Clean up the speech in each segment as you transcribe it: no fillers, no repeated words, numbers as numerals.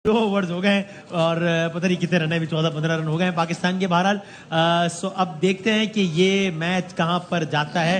2 overs हो गए और पता नहीं कितने रन है, अभी 14-15 रन हो गए हैं पाकिस्तान के। बहरहाल सो अब देखते हैं कि ये मैच कहां पर जाता है।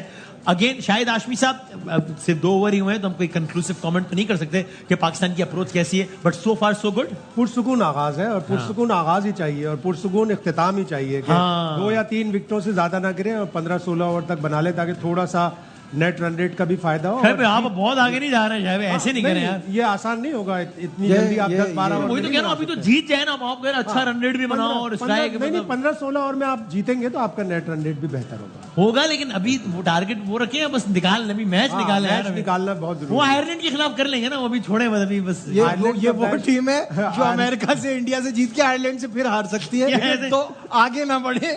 अगेन शायद आशमी साहब सिर्फ 2 ओवर ही हुए हैं तो हम कोई कंक्लूसिव कमेंट तो नहीं कर सकते कि पाकिस्तान की अप्रोच कैसी है, but so far so good. पुरसुकून आगाज है और पुरसुकून आगाज ही चाहिए और पुरसुकून इख्तिताम ही चाहिए कि 2 या 3 विकेटों से ज्यादा ना गिरे और 15-16 ओवर तक बना ले ताकि थोड़ा सा नेट रन रेट का भी फायदा हो। आप बहुत आगे नहीं जा रहे हैं, ऐसे नहीं करें यार, ये आसान नहीं होगा इतनी जल्दी आप 10-12 ओवर। वही तो कह रहा हूं, अभी तो जीत जाए ना आप, अच्छा रन रेट भी बनाओ और स्ट्राइक नहीं 15-16 ओवर में आप जीतेंगे तो आपका नेट रन रेट भी बेहतर होगा। लेकिन अभी वो टारगेट वो रखे हैं, बस निकालना, अभी मैच निकालना है, निकालना बहुत जरूरी। वो आयरलैंड के खिलाफ कर लेंगे ना, वो अभी छोड़े बस, अभी बस ये वो टीम है जो अमेरिका से, इंडिया से जीत के आयरलैंड से फिर हार सकती है, तो आगे ना बढ़े,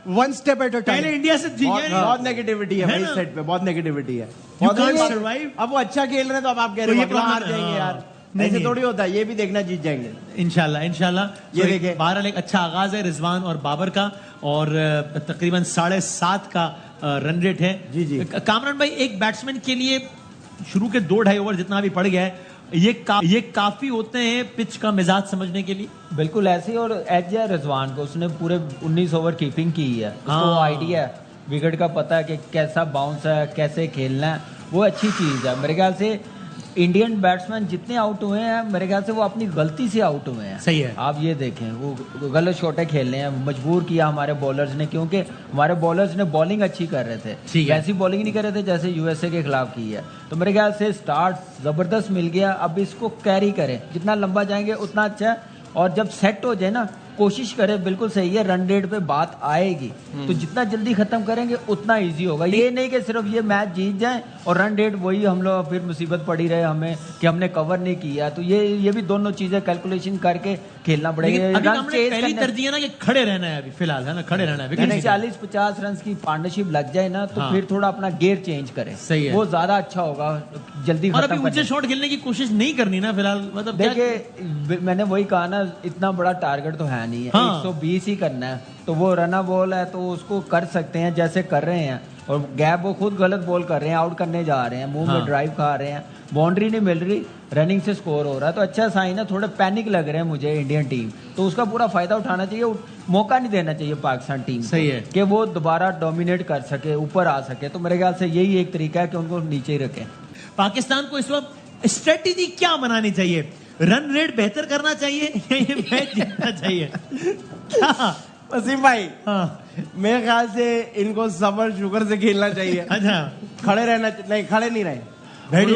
one step at a time. पहले इंडिया से बहुत नेगेटिविटी है भाई, सेट पे बहुत नेगेटिविटी है। अब वो अच्छा खेल रहे हैं तो अब आप कह रहे हो हार जाएंगे यार, ऐसे थोड़ी होता है। ये भी देखना जीत जाएंगे इंशाल्लाह। ये देखें, बहरहाल एक अच्छा आगाज है रिजवान और बाबर का और तकरीबन 7.5 का रन रेट है। जी कामरान भाई, एक बैट्समैन के लिए शुरू के 2-2.5 ओवर जितना भी पड़ गया है, ये काफी होते हैं पिच का मिजाज समझने के लिए। बिल्कुल ऐसे ही, और एज है रिजवान को, उसने पूरे 19 ओवर कीपिंग की है, उसको आइडिया है, विकेट का पता है कि कैसा बाउंस है, कैसे खेलना है, वो अच्छी चीज है। मेरे ख्याल से इंडियन बैट्समैन जितने आउट हुए हैं, मेरे ख्याल से वो अपनी गलती से आउट हुए हैं। सही है, आप ये देखें, वो गलत शॉटें खेलने हैं, मजबूर किया हमारे बॉलर्स ने, क्योंकि हमारे बॉलर्स ने बॉलिंग अच्छी कर रहे थे, वैसी बॉलिंग नहीं कर रहे थे जैसे यूएसए के खिलाफ की है। तो मेरे ख्याल से स्टार्ट जबरदस्त मिल गया, अब इसको कैरी करें, जितना लंबा जाएंगे उतना अच्छा है, और जब सेट हो जाए ना, कोशिश करें, बिल्कुल सही है, रन रेट पे बात आएगी तो जितना जल्दी खत्म करेंगे उतना इजी होगा। ये नहीं कि सिर्फ ये मैच जीत जाए और रन रेट वही हम लोग फिर मुसीबत पड़ी रहे हमें कि हमने कवर नहीं किया। तो ये भी दोनों चीजें कैलकुलेशन करके खेलना पड़ेगा। पहली तरजीह है ना कि खड़े रहना है अभी फिलहाल, है ना, खड़े रहना है। 40-50 रन की पार्टनरशिप लग जाए ना तो फिर थोड़ा अपना गेयर चेंज करें, सही है, वो ज्यादा अच्छा होगा, जल्दी और अभी ऊंचे शॉट खेलने की कोशिश नहीं करनी ना फिलहाल। मतलब देखिए, मैंने वही कहा ना, इतना बड़ा टारगेट तो है नहीं है, 120 ही करना है, तो वो रना बॉल है तो उसको कर सकते हैं जैसे कर रहे हैं, और गैप वो खुद गलत बॉल कर रहे हैं, आउट करने जा रहे हैं, मुंह में ड्राइव खा रहे हैं, बाउंड्री नहीं मिल रही, रनिंग से स्कोर हो रहा है, तो अच्छा साइन है। थोड़े पैनिक लग रहे हैं मुझे इंडियन टीम, तो उसका पूरा फायदा उठाना चाहिए, मौका नहीं देना चाहिए पाकिस्तान टीम, सही है, कि वो दोबारा डोमिनेट कर सके, ऊपर आ सके। तो मेरे ख्याल से यही एक तरीका है कि उनको नीचे ही रखें। पाकिस्तान को इस वक्त स्ट्रेटेजी क्या बनानी चाहिए? रन रेट बेहतर करना चाहिए या ये मैच जीतना चाहिए? क्या वसीम भाई, मेरे ख्याल से इनको सबर शुगर से खेलना चाहिए। अच्छा, खड़े रहना नहीं, खड़े नहीं रहे,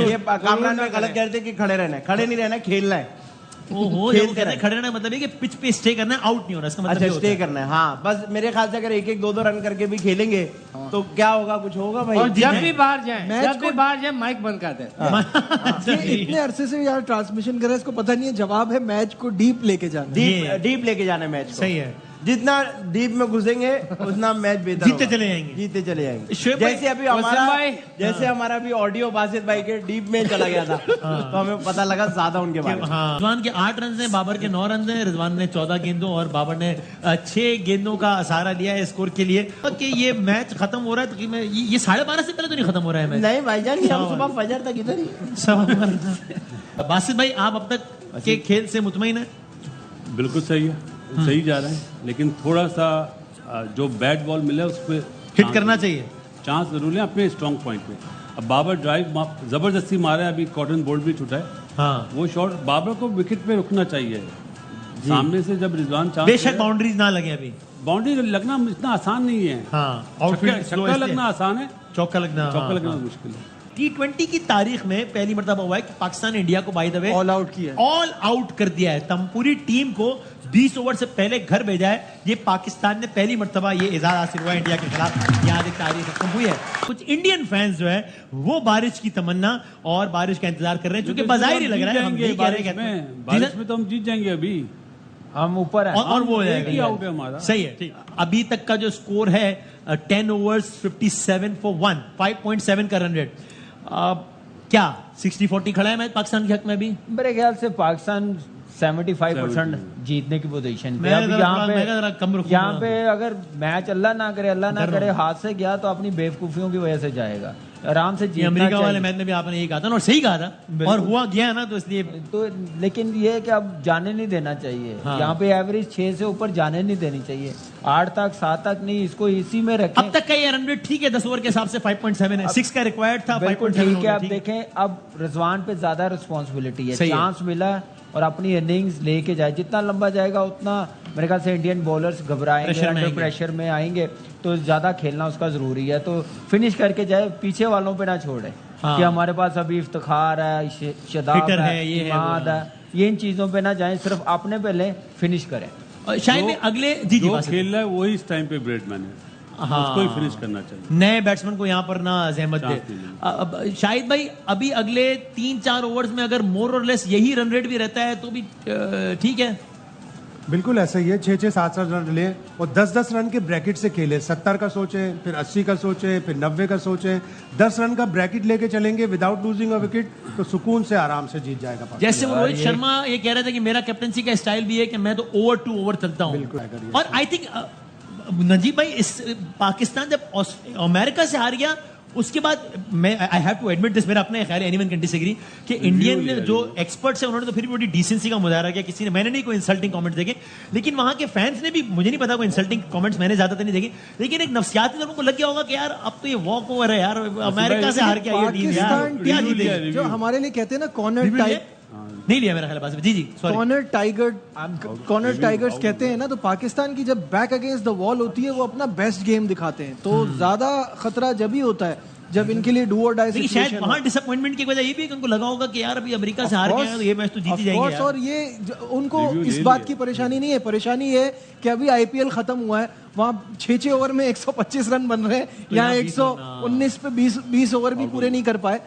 ये कामरान में गलत कहते कि खड़े रहना है, खड़े नहीं रहना, खेलना है। खड़े रहना मतलब है कि पिच पे स्टे करना है, आउट नहीं होना, इसका मतलब अच्छा स्टे करना है। हाँ, बस मेरे ख्याल से अगर 1-1, 2-2 रन करके भी खेलेंगे तो क्या होगा, कुछ होगा भाई। और जब भी बाहर जाए माइक बंद कर दे। इतने अरसे से यार ट्रांसमिशन कर रहे हैं, इसको पता नहीं है, जवाब है मैच को डीप लेके जाना, डीप लेके जाना मैच को। सही है, जितना डीप में घुसेंगे उतना मैच बेहतर जीतते चले जाएंगे। जैसे अभी हमारा भी ऑडियो बासित भाई के डीप में चला गया था तो हमें पता लगा ज्यादा उनके बारे में। रिजवान के 8 रन हैं, बाबर के 9 रन हैं, रिजवान ने 14 गेंदों और बाबर ने 6 गेंदों का सहारा लिया है स्कोर के लिए। कि ये मैच खत्म हो रहा है तो ये 12:30 से पहले तो नहीं खत्म हो रहा है मैच? नहीं भाईजान, हम सुबह फजर तक इधर ही। बासित भाई, आप अब तक के खेल से मुतमईन है? बिल्कुल सही है, सही जा रहे हैं, लेकिन थोड़ा सा जो बैट बॉल मिला उस पर हिट करना चाहिए, चांस जरूर है अपने स्ट्रॉन्ग पॉइंट पे। अब बाबर ड्राइव जबरदस्ती मारा है, अभी कॉटन बोल्ट भी छूटा है। हाँ, वो शॉट बाबर को विकेट पे रुकना चाहिए। सामने से जब रिजवान चांस, बेशक बाउंड्रीज ना लगे, अभी बाउंड्री लगना इतना आसान नहीं है। छक्का लगना आसान है, चौका लगना मुश्किल है। T20 की तारीख में पहली मर्तबा हुआ है कि पाकिस्तान ने इंडिया को by the way all out कर दिया है। तम पूरी टीम को 20 ओवर से पहले घर भेजा है। ये पाकिस्तान ने पहली मर्तबा ये एजाज हासिल हुआ है इंडिया के खिलाफ। यहाँ एक तारीख खत्म हुई है। कुछ इंडियन फैंस जो है वो बारिश की तमन्ना और बारिश का इंतजार कर रहे हैं, क्योंकि बाज़ाहिर ही लग रहा है हम नहीं कह रहे हैं बारिश में तो हम जीत जाएंगे, अभी हम ऊपर हैं और वो है आउट है हमारा। सही है। अभी तक का जो स्कोर है 10 ओवर्स 57 for 1, 5.7 का रन रेट। क्या 60-40 खड़ा है मैच पाकिस्तान के हक में? अभी मेरे ख्याल से पाकिस्तान 75% जीतने की पोजीशन पे। अब यहाँ पे अगर मैच अल्लाह ना करे हाथ से गया तो अपनी बेवकूफियों की वजह से जाएगा। आराम से जीतना अमेरिका वाले चाहिए। मैच में भी आपने यही कहा था ना, और सही कहा था, और हुआ गया ना, तो इसलिए तो लेकिन ये है कि अब जाने नहीं देना चाहिए। हाँ। यहाँ पे एवरेज 6 से ऊपर जाने नहीं देनी चाहिए, 8 तक 7 तक नहीं, इसको इसी में रखें। अब तक का ये रन रेट ठीक है, 10 ओवर के हिसाब से 5.7 है, 6 का रिक्वायर्ड था, बिल्कुल 5.7 ठीक है। अब देखें, अब रिजवान पे ज्यादा रिस्पॉन्सिबिलिटी है, सही है। चांस मिला और अपनी इनिंग्स लेके जाए, जितना लंबा जाएगा उतना मेरे ख्याल से इंडियन बॉलर्स घबराएंगे, प्रेशर में अंडर आएंगे। प्रेशर में आएंगे, तो ज्यादा खेलना उसका जरूरी है। तो फिनिश करके जाए, पीछे वालों पे ना छोड़े हाँ। कि हमारे पास अभी इफ्तिखार है, शदाब हिटर है, है, ये है, इमाद वो है। है, ये इन चीजों पे ना जाए, सिर्फ अपने पे ले, फिनिश करें। और शायद में अगले जी जो बासित। खेल रहा है वही इस टाइम पे ब्रेडमैन है, हाँ। उसको ही फिनिश करना चाहिए। नए बैट्समैन को यहाँ पर ना जहमत दे। चांस नहीं अब शाहिद भाई, अभी अगले 3-4 ओवर्स में अगर मोर और लेस यही रन रेट भी रहता है तो भी ठीक है। बिल्कुल ऐसा ही है, 6-7 रन ले और 10-10 रन के ब्रैकेट से खेले। 70 का सोचे, फिर 80 का सोचे, फिर 90 का सोचे। 10 रन का ब्रैकेट लेके चलेंगे विदाउट लूजिंग अ विकेट, तो सुकून से आराम से जीत जाएगा पाकिस्तान। जैसे वो रोहित शर्मा ये कह रहे थे कि मेरा कैप्टनसी का स्टाइल भी है कि मैं तो ओवर टू ओवर चलता हूँ। बिल्कुल। और आई थिंक नजीब भाई, इस पाकिस्तान जब अमेरिका से हार गया उसके बाद मैं I have to admit this, मेरा अपना ख्याल है, एनीवन कैन डिसएग्री, कि इंडियन जो एक्सपर्ट्स हैं उन्होंने तो फिर भी बड़ी डिसेंसी का मुजाहरा किया। किसी ने, मैंने नहीं कोई इंसल्टिंग कमेंट्स देखे, लेकिन वहां के फैंस ने भी, मुझे नहीं पता कोई इंसल्टिंग कमेंट्स मैंने ज्यादातर नहीं देखे, लेकिन एक नफ्सियाती तौर पर उनको लग गया होगा कि यार अब तो ये वॉक ओवर है यार, अमेरिका से हार के आई है टीम यार, पाकिस्तान क्या टीम जीतेगी? जो हमारे लिए कहते हैं ना कॉर्नर Review टाइप, लिया? नहीं लिया मेरा ख्याल है, जी जी सॉरी। कॉर्नर टाइगर्स कहते हैं ना, तो पाकिस्तान की जब बैक अगेंस्ट द वॉल होती है वो अपना बेस्ट गेम दिखाते हैं। तो ज्यादा खतरा जब ही होता है जब इनके लिए डू और डाई लेकिन शायद वहां डिसअपॉइंटमेंट की वजह ये भी है कि उनको लगा होगा कि यार अभी अमेरिका से हार गए हैं तो ये मैच तो जीत ही जाएंगे यार। और ये उनको इस बात की परेशानी नहीं है, परेशानी ये है कि अभी आईपीएल खत्म हुआ है, वहां 6 ओवर में 125 रन बन रहे हैं, यहाँ 119 पे 20 ओवर भी पूरे नहीं कर पाए,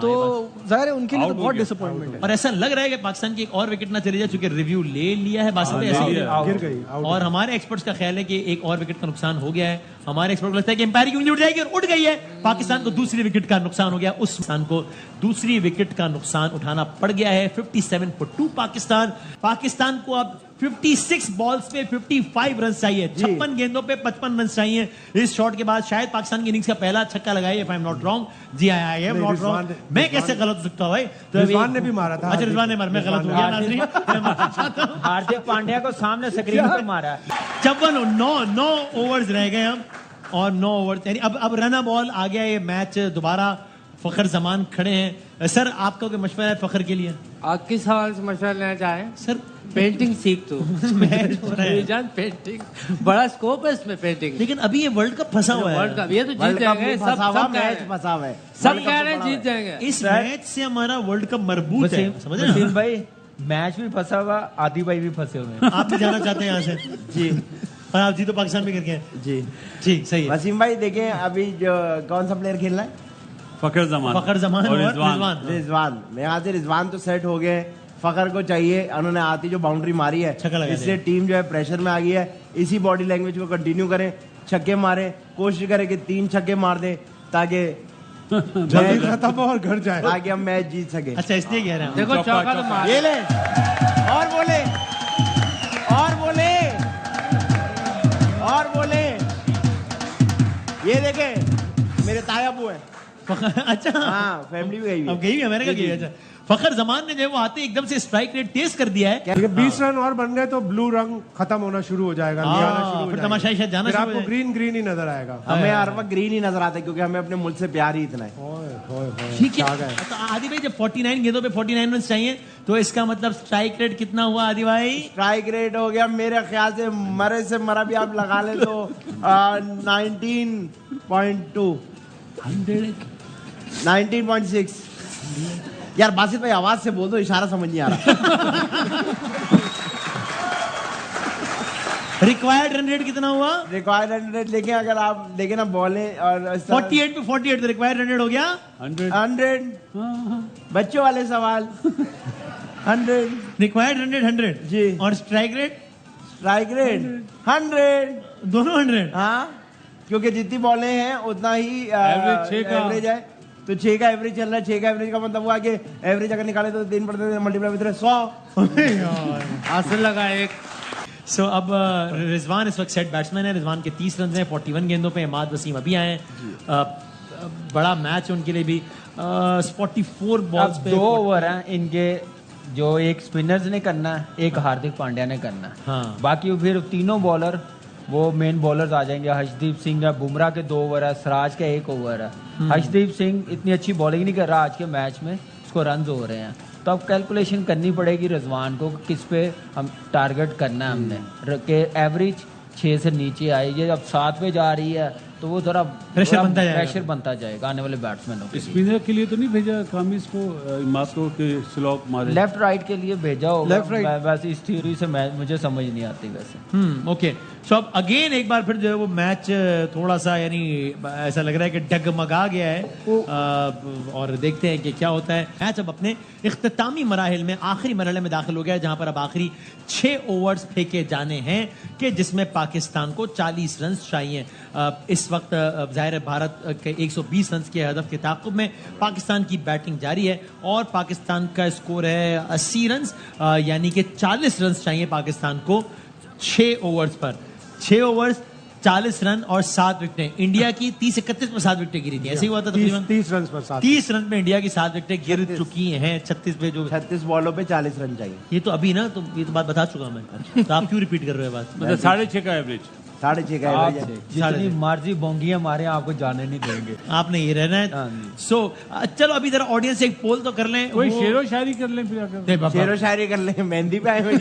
तो जाहिर है उनके लिए तो बहुत डिसअपॉइंटमेंट है। और ऐसा लग रहा है कि पाकिस्तान की एक और विकेट ना चली जाए, चूंकि रिव्यू ले लिया है बासित भाई, ऐसा ही है। गिर गई, out और हमारे एक्सपर्ट्स का ख्याल है कि एक और विकेट का नुकसान हो गया है। हमारे एक्सपर्ट को लगता है कि एम्पायर की उंगली उठ जाएगी और उठ गई है, पाकिस्तान को दूसरी विकेट का नुकसान हो गया, उस नुकसान को दूसरी विकेट का नुकसान उठाना पड़ गया है। 57 for 2 पाकिस्तान को अब 56 बॉल्स पे 55 रन चाहिए, 56 गेंदों पे 55 रन चाहिए। इस शॉट के बाद शायद पाकिस्तान की इनिंग्स का पहला छक्का लगाया, if I am not wrong. जी आई एम नॉट रॉन्ग, मैं कैसे गलत हो सकता हूँ भाई? तो रिजवान ने भी मारा था। अच्छा, रिजवान ने मारा, मैं गलत हो गया नाज़रीन। हार्दिक पांड्या को सामने स्क्रीन पे मारा। 9 ओवर्स रह गए हम, और 9 ओवर यानी अब रन बॉल आ गया ये मैच दोबारा। फखर जमान खड़े हैं। सर आपका कोई मशवरा है फखर के लिए? आप किस सवाल से मशवरा लेना चाहें? सर पेंटिंग सीख तो मैच हो रहा है, जान पेंटिंग बड़ा स्कोप है इसमें पेंटिंग। लेकिन अभी ये वर्ल्ड कप फंसा हुआ वर्ल्ड है। कप ये तो जीत जाएंगे, सब मैच फंसा हुआ है, सब कह रहे हैं जीत जाएंगे। इस मैच से हमारा वर्ल्ड कप मरबूत है, समझ रहे हैं? वसीम भाई मैच भी फंसा हुआ, आदि भाई भी फंसे हुए हैं। आप भी जाना चाहते हैं यहाँ से? जी और आप जी तो पाकिस्तान में करके हैं। जी ठीक, सही है। वसीम भाई देखें, अभी जो कौन सा प्लेयर खेल रहा है? फखर जमान और रिजवान। रिजवान। मैं यहाँ से रिजवान तो सेट हो गए, फखर को चाहिए, उन्होंने आती जो बाउंड्री मारी है छक्का लगा इससे टीम जो है प्रेशर में आ गई है। इसी बॉडी लैंग्वेज को कंटिन्यू करें, छक्के मारे, कोशिश करें कि 3 छक्के मार दे ताकि जल्दी खत्म हो और घर जाए, ताकि हम मैच जीत सके। अच्छा, इसलिए कह रहे हैं। देखो चौका तो मार, ये ले, और बोले, और बोले, और बोले। ये देखे मेरे ताया अबू है। अच्छा, हाँ, फैमिली भी गई हुई है। अब गई भी अमेरिका गई है। अच्छा, फखर जमान ने जो है वो आते एकदम से स्ट्राइक रेट तेज कर दिया है। क्योंकि 20 रन और बन गए तो ब्लू रंग खत्म होना शुरू हो जाएगा, लियाना शुरू हो फिर जाएगा। तमाशाई शायद जाना फिर शुरू हो आपको जाएगा। ग्रीन ग्रीन ही नजर आएगा। हमें हर वक्त ग्रीन ही नजर आता है क्योंकि हमें अपने मुल्क से प्यार ही इतना है। ठीक है। तो आदि भाई जब 49 गेंदों पे 49 रन चाहिए तो इसका मतलब स्ट्राइक रेट कितना हुआ आदि भाई? स्ट्राइक रेट हो गया मेरे ख्याल से मरे से मरा भी आप लगा ले तो 19.2 19.6। यार बासित भाई आवाज से बोल दो, इशारा समझ नहीं आ रहा। रिक्वायर्ड रन रेट कितना हुआ? रिक्वायर्ड रन रेट लेके अगर आप देखें ना बॉलें और 48 पे 48 तो रिक्वायर्ड रन रेट हो गया 100। बच्चों वाले सवाल 100। रिक्वायर्ड रन रेट 100 जी। और स्ट्राइक रेट स्ट्राइक रेट 100। दोनों 100। हाँ, क्योंकि जितनी बॉलें हैं उतना ही एवरेज है, तो 6 का एवरेज चल रहा है। 6 का एवरेज का मतलब हुआ कि एवरेज अगर निकाले तो 3 पड़ते मल्टीप्लाई विद 100 हासिल लगा एक। सो अब रिजवान इस वक्त सेट बैट्समैन है। रिजवान के 30 रन हैं 41 गेंदों पे। इमाद वसीम अभी आए हैं। बड़ा मैच उनके लिए भी 44 बॉल्स अब पे 2 ओवर हैं इनके, जो एक स्पिनर्स ने करना है, एक हार्दिक पांड्या ने करना है। हाँ। बाकी फिर तीनों बॉलर वो मेन बॉलर्स आ जाएंगे। हर्षदीप सिंह है, बुमराह के 2 ओवर है, सिराज का 1 ओवर है। हर्षदीप सिंह इतनी अच्छी बॉलिंग नहीं कर रहा आज के मैच में, उसको रन हो रहे हैं। तो अब कैलकुलेशन करनी पड़ेगी रिजवान को किस पे हम टारगेट करना है हमने, के एवरेज 6 से नीचे आई। ये अब 7 पे जा रही है तो वो थोड़ा प्रेशर बनता जाएगा आने वाले बैट्समैनों के लिए। स्पिनर के लिए तो नहीं भेजा कामिस को, इमाद को कि स्लॉप मारे? लेफ्ट राइट के लिए भेजा होगा। लेफ्ट राइट वैसे इस थ्योरी से मुझे समझ नहीं आती वैसे। ओके। सो अब अगेन एक बार फिर जो है वो मैच थोड़ा सा यानी ऐसा लग रहा है कि डगमगा गया है। और देखते हैं कि क्या होता है। मैच अब अपने इख्तितामी मराहिल में आखिरी मरहले में दाखिल हो गया है, जहां पर अब आखिरी 6 ओवर्स फेंके जाने हैं कि जिसमें पाकिस्तान को 40 रन चाहिए। इस वक्त जाहिर है भारत के 120 रन के हदफ के ताक़ुब में पाकिस्तान की बैटिंग जारी है और पाकिस्तान का स्कोर है 80 रन, यानी कि 40 रन चाहिए पाकिस्तान को 6 ओवर्स पर। 6 ओवर्स 40 रन और 7 विकेटें। इंडिया की 30-31 में 7 विकेटें गिरी थी, ऐसे ही हुआ था तकरीबन 30 रन पर 7। 30 रन में इंडिया की 7 विकेटें गिर चुकी हैं 36 पे। जो 36 बॉलों पे 40 रन चाहिए। ये तो अभी ना, तो ये तो बात बता चुका मैं, तो आप क्यों रिपीट कर रहे हो बात? मतलब 6.5 का एवरेज, 6.5 का आप एवरेज है। जितनी मर्जी बोंगियां मारे आपको जाने नहीं देंगे। आपने ये रहना है। सो चलो अभी जरा ऑडियंस से एक पोल तो कर लें। कोई वो- शेरो शायरी कर लें फिर आकर। नहीं, बाबा। शेरो शायरी कर ले, मेहंदी पे आए हुए।